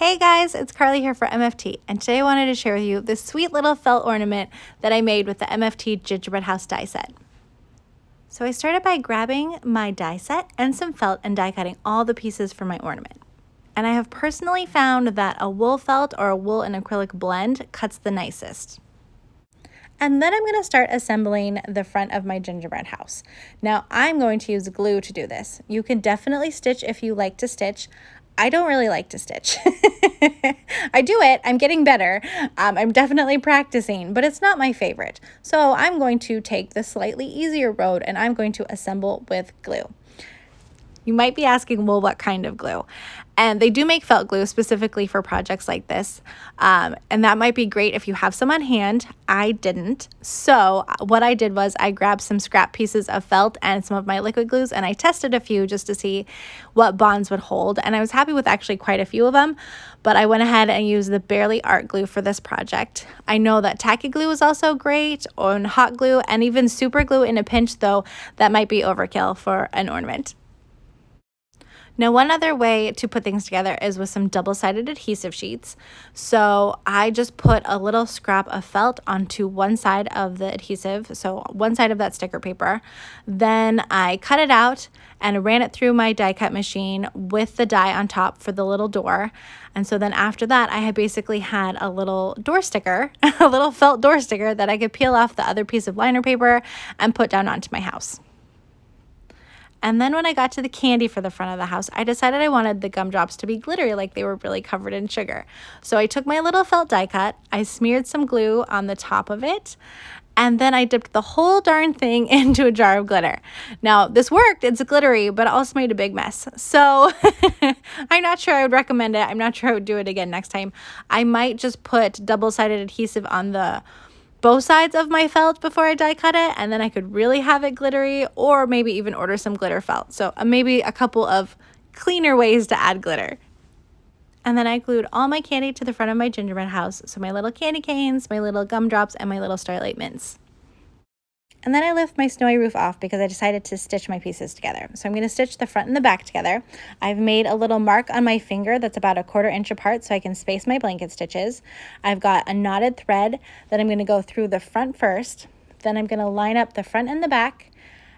Hey guys, it's Carly here for MFT, and today I wanted to share with you this sweet little felt ornament that I made with the MFT Gingerbread House die set. So I started by grabbing my die set and some felt and die cutting all the pieces for my ornament. And I have personally found that a wool felt or a wool and acrylic blend cuts the nicest. And then I'm going to start assembling the front of my gingerbread house. Now I'm going to use glue to do this. You can definitely stitch if you like to stitch. I don't really like to stitch. I do it, I'm getting better. I'm definitely practicing, but it's not my favorite. So I'm going to take the slightly easier road and I'm going to assemble with glue. You might be asking, well, what kind of glue? And they do make felt glue specifically for projects like this. And that might be great if you have some on hand. I didn't. So what I did was I grabbed some scrap pieces of felt and some of my liquid glues, and I tested a few just to see what bonds would hold. And I was happy with actually quite a few of them, but I went ahead and used the Barely Art glue for this project. I know that tacky glue is also great, or hot glue, and even super glue in a pinch, though that might be overkill for an ornament. Now, one other way to put things together is with some double-sided adhesive sheets. So I just put a little scrap of felt onto one side of the adhesive, so one side of that sticker paper. Then I cut it out and ran it through my die cut machine with the die on top for the little door. And so then after that, I had basically had a little door sticker, a little felt door sticker that I could peel off the other piece of liner paper and put down onto my house. And then when I got to the candy for the front of the house, I decided I wanted the gumdrops to be glittery, like they were really covered in sugar. So I took my little felt die cut, I smeared some glue on the top of it, and then I dipped the whole darn thing into a jar of glitter. Now, this worked, it's glittery, but it also made a big mess. So I'm not sure I would recommend it. I'm not sure I would do it again next time. I might just put double-sided adhesive on both sides of my felt before I die cut it, and then I could really have it glittery, or maybe even order some glitter felt. So maybe a couple of cleaner ways to add glitter. And then I glued all my candy to the front of my gingerbread house. So my little candy canes, my little gumdrops, and my little Starlight mints. And then I lift my snowy roof off because I decided to stitch my pieces together. So I'm going to stitch the front and the back together. I've made a little mark on my finger that's about 1/4 inch apart so I can space my blanket stitches. I've got a knotted thread that I'm going to go through the front first. Then I'm going to line up the front and the back,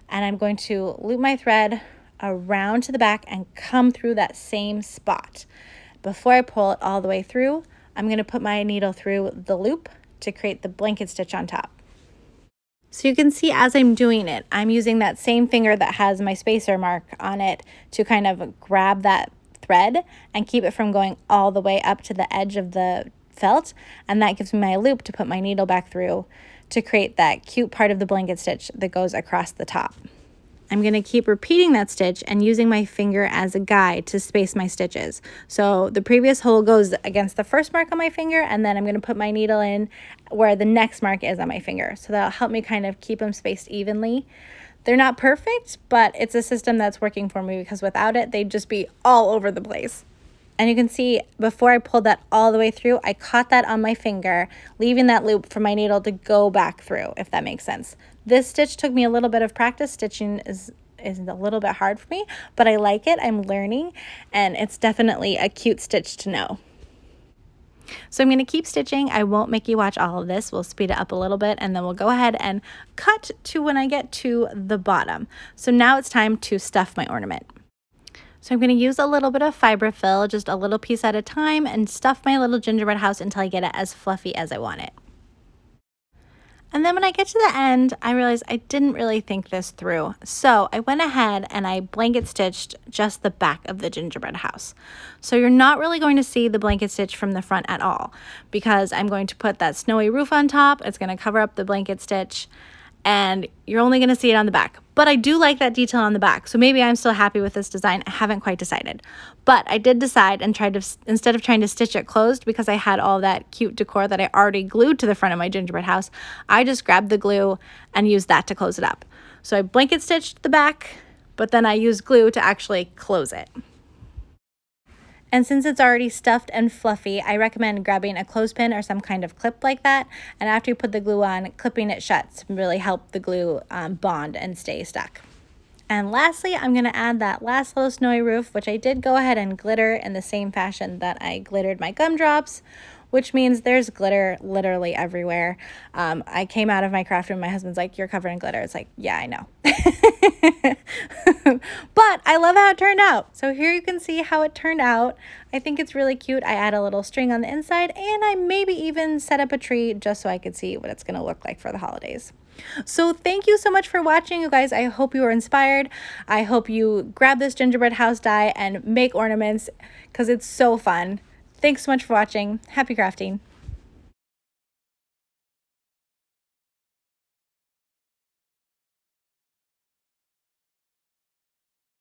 and I'm going to loop my thread around to the back and come through that same spot. Before I pull it all the way through, I'm going to put my needle through the loop to create the blanket stitch on top. So you can see as I'm doing it, I'm using that same finger that has my spacer mark on it to kind of grab that thread and keep it from going all the way up to the edge of the felt. And that gives me my loop to put my needle back through to create that cute part of the blanket stitch that goes across the top. I'm going to keep repeating that stitch and using my finger as a guide to space my stitches. So the previous hole goes against the first mark on my finger, and then I'm going to put my needle in where the next mark is on my finger. So that'll help me kind of keep them spaced evenly. They're not perfect, but it's a system that's working for me because without it, they'd just be all over the place. And you can see before I pulled that all the way through, I caught that on my finger, leaving that loop for my needle to go back through, if that makes sense. This stitch took me a little bit of practice. Stitching is a little bit hard for me, but I like it. I'm learning, and it's definitely a cute stitch to know. So I'm going to keep stitching. I won't make you watch all of this. We'll speed it up a little bit, and then we'll go ahead and cut to when I get to the bottom. So now it's time to stuff my ornament. So I'm going to use a little bit of fiberfill, just a little piece at a time, and stuff my little gingerbread house until I get it as fluffy as I want it. And then when I get to the end, I realized I didn't really think this through. So I went ahead and I blanket stitched just the back of the gingerbread house. So you're not really going to see the blanket stitch from the front at all because I'm going to put that snowy roof on top. It's going to cover up the blanket stitch, and you're only going to see it on the back. But I do like that detail on the back, so maybe I'm still happy with this design. I haven't quite decided. But I did decide and tried to, instead of trying to stitch it closed, because I had all that cute decor that I already glued to the front of my gingerbread house, I just grabbed the glue and used that to close it up. So I blanket stitched the back, but then I used glue to actually close it. And since it's already stuffed and fluffy, I recommend grabbing a clothespin or some kind of clip like that. And after you put the glue on, clipping it shut to really help the glue bond and stay stuck. And lastly, I'm going to add that last little snowy roof, which I did go ahead and glitter in the same fashion that I glittered my gumdrops, which means there's glitter literally everywhere. I came out of my craft room, my husband's like, "You're covered in glitter." It's like, yeah, I know. But I love how it turned out. So here you can see how it turned out. I think it's really cute. I add a little string on the inside, and I maybe even set up a tree just so I could see what it's going to look like for the holidays. So thank you so much for watching, you guys. I hope you were inspired. I hope you grab this gingerbread house die and make ornaments because it's so fun. Thanks so much for watching. Happy crafting.